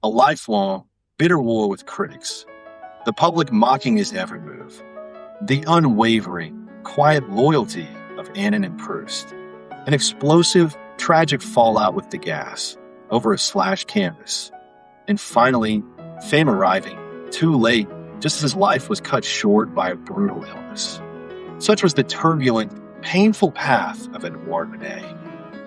a lifelong, bitter war with critics, the public mocking his every move, the unwavering, quiet loyalty of Annan and Proust, an explosive, tragic fallout with Degas over a slashed canvas, and finally, fame arriving, too late, just as his life was cut short by a brutal illness. Such was the turbulent, painful path of Édouard Manet.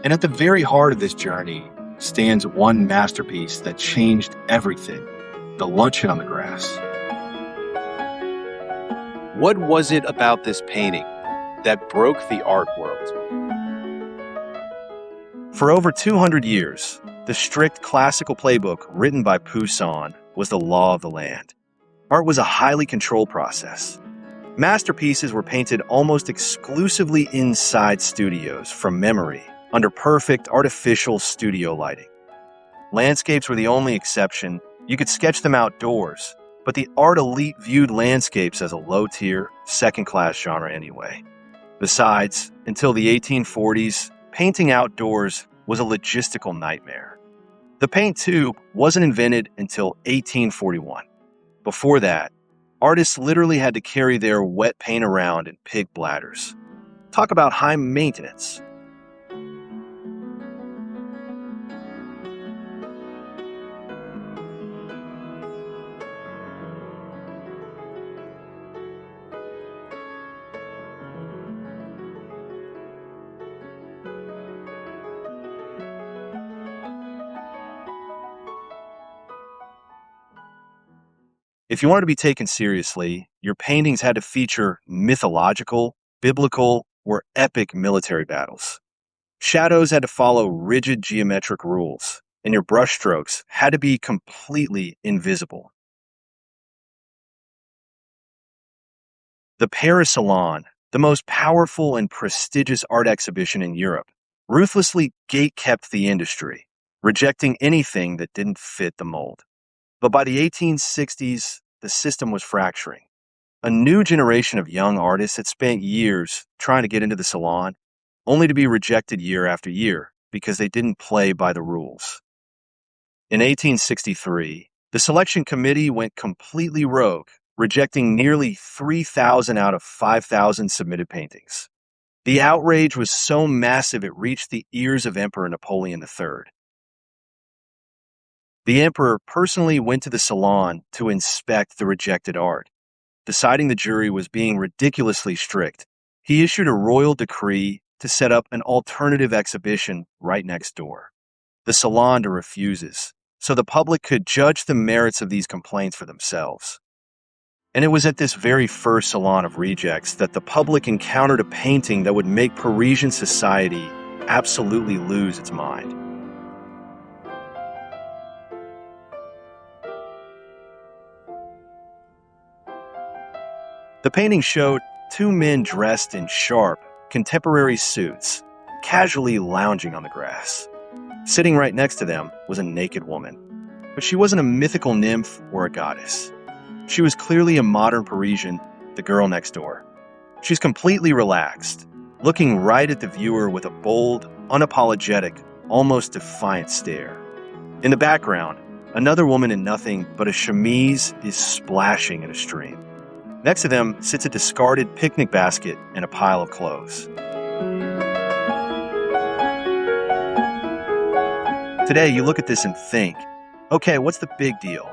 And at the very heart of this journey stands one masterpiece that changed everything, the Luncheon on the Grass. What was it about this painting that broke the art world? For over 200 years, the strict classical playbook written by Poussin was the law of the land. Art was a highly controlled process. Masterpieces were painted almost exclusively inside studios from memory, under perfect artificial studio lighting. Landscapes were the only exception. You could sketch them outdoors, but the art elite viewed landscapes as a low-tier, second-class genre anyway. Besides, until the 1840s, painting outdoors was a logistical nightmare. The paint tube wasn't invented until 1841. Before that, artists literally had to carry their wet paint around in pig bladders. Talk about high maintenance. If you wanted to be taken seriously, your paintings had to feature mythological, biblical, or epic military battles. Shadows had to follow rigid geometric rules, and your brushstrokes had to be completely invisible. The Paris Salon, the most powerful and prestigious art exhibition in Europe, ruthlessly gatekept the industry, rejecting anything that didn't fit the mold. But by the 1860s, the system was fracturing. A new generation of young artists had spent years trying to get into the salon, only to be rejected year after year because they didn't play by the rules. In 1863, the selection committee went completely rogue, rejecting nearly 3,000 out of 5,000 submitted paintings. The outrage was so massive it reached the ears of Emperor Napoleon III. The emperor personally went to the salon to inspect the rejected art. Deciding the jury was being ridiculously strict, he issued a royal decree to set up an alternative exhibition right next door. The salon refuses, so the public could judge the merits of these complaints for themselves. And it was at this very first salon of rejects that the public encountered a painting that would make Parisian society absolutely lose its mind. The painting showed two men dressed in sharp, contemporary suits, casually lounging on the grass. Sitting right next to them was a naked woman, but she wasn't a mythical nymph or a goddess. She was clearly a modern Parisian, the girl next door. She's completely relaxed, looking right at the viewer with a bold, unapologetic, almost defiant stare. In the background, another woman in nothing but a chemise is splashing in a stream. Next to them sits a discarded picnic basket and a pile of clothes. Today, you look at this and think, okay, what's the big deal?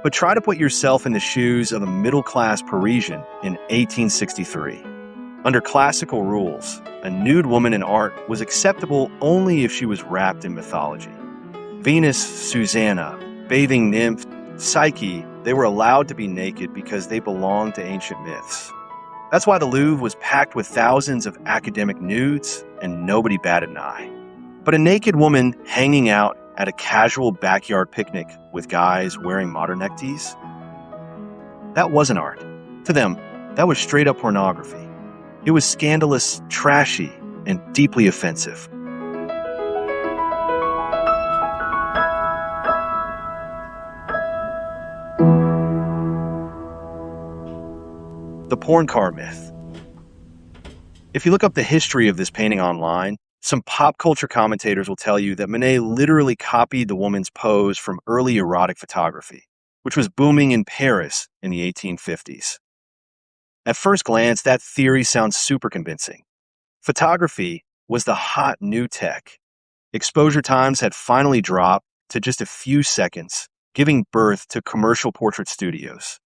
But try to put yourself in the shoes of a middle-class Parisian in 1863. Under classical rules, a nude woman in art was acceptable only if she was wrapped in mythology. Venus, Susanna, bathing nymph, Psyche, they were allowed to be naked because they belonged to ancient myths. That's why the Louvre was packed with thousands of academic nudes and nobody batted an eye. But a naked woman hanging out at a casual backyard picnic with guys wearing modern neckties? That wasn't art. To them, that was straight up pornography. It was scandalous, trashy, and deeply offensive. The porn car myth. If you look up the history of this painting online, Some pop culture commentators will tell you that Manet literally copied the woman's pose from early erotic photography, which was booming in Paris in the 1850s. At first glance, that theory sounds super convincing. Photography was the hot new tech. Exposure times had finally dropped to just a few seconds, giving birth to commercial portrait studios.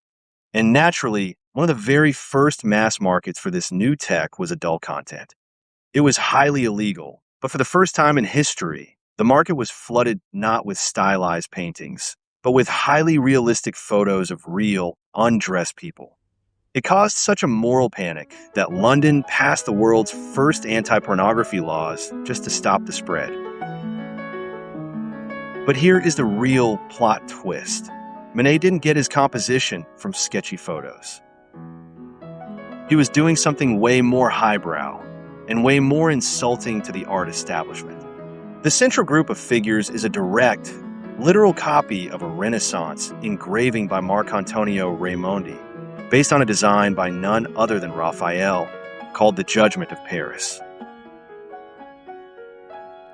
And naturally, one of the very first mass markets for this new tech was adult content. It was highly illegal, but for the first time in history, the market was flooded not with stylized paintings, but with highly realistic photos of real, undressed people. It caused such a moral panic that London passed the world's first anti-pornography laws just to stop the spread. But here is the real plot twist. Manet didn't get his composition from sketchy photos. He was doing something way more highbrow and way more insulting to the art establishment. The central group of figures is a direct, literal copy of a Renaissance engraving by Marc-Antonio Raimondi, based on a design by none other than Raphael, called The Judgment of Paris.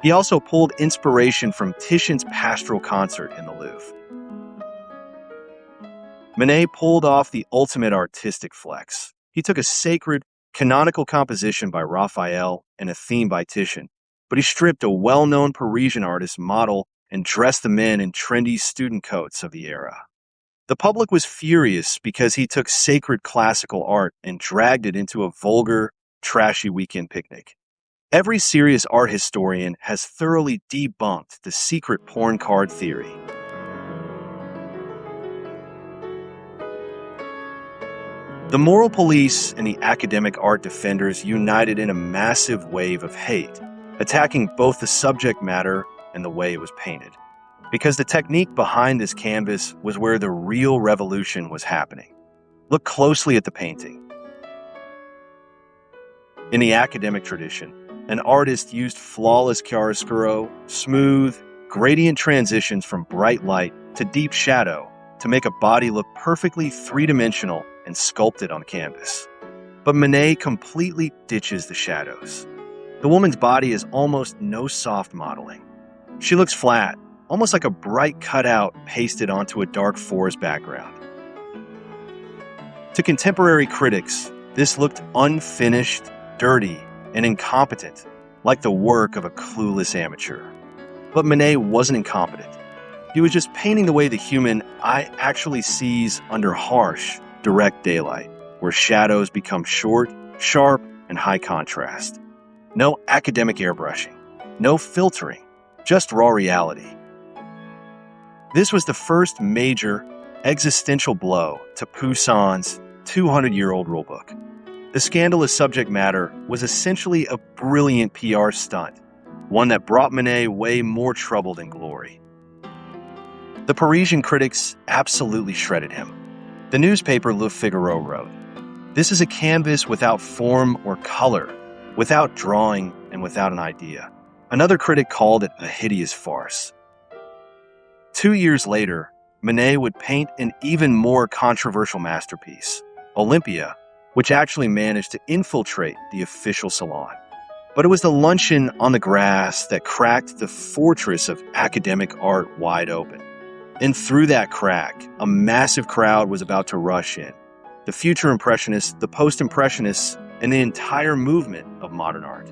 He also pulled inspiration from Titian's Pastoral Concert in the Louvre. Manet pulled off the ultimate artistic flex. He took a sacred, canonical composition by Raphael and a theme by Titian, but he stripped a well-known Parisian artist model and dressed the men in trendy student coats of the era. The public was furious because he took sacred classical art and dragged it into a vulgar, trashy weekend picnic. Every serious art historian has thoroughly debunked the secret porn card theory. The moral police and the academic art defenders united in a massive wave of hate, attacking both the subject matter and the way it was painted. Because the technique behind this canvas was where the real revolution was happening. Look closely at the painting. In the academic tradition, an artist used flawless chiaroscuro, smooth, gradient transitions from bright light to deep shadow to make a body look perfectly three-dimensional and sculpted on canvas. But Manet completely ditches the shadows. The woman's body is almost no soft modeling. She looks flat, almost like a bright cutout pasted onto a dark forest background. To contemporary critics, this looked unfinished, dirty, and incompetent, like the work of a clueless amateur. But Manet wasn't incompetent. He was just painting the way the human eye actually sees under harsh, direct daylight, where shadows become short, sharp, and high contrast. No academic airbrushing, no filtering, just raw reality. This was the first major existential blow to Poussin's 200-year-old rulebook. The scandalous subject matter was essentially a brilliant PR stunt, one that brought Manet way more trouble than glory. The Parisian critics absolutely shredded him. The newspaper Le Figaro wrote, "This is a canvas without form or color, without drawing and without an idea." Another critic called it a hideous farce. 2 years later, Manet would paint an even more controversial masterpiece, Olympia, which actually managed to infiltrate the official salon. But it was the Luncheon on the grass that cracked the fortress of academic art wide open. And through that crack, a massive crowd was about to rush in. The future Impressionists, the post-Impressionists, and the entire movement of modern art.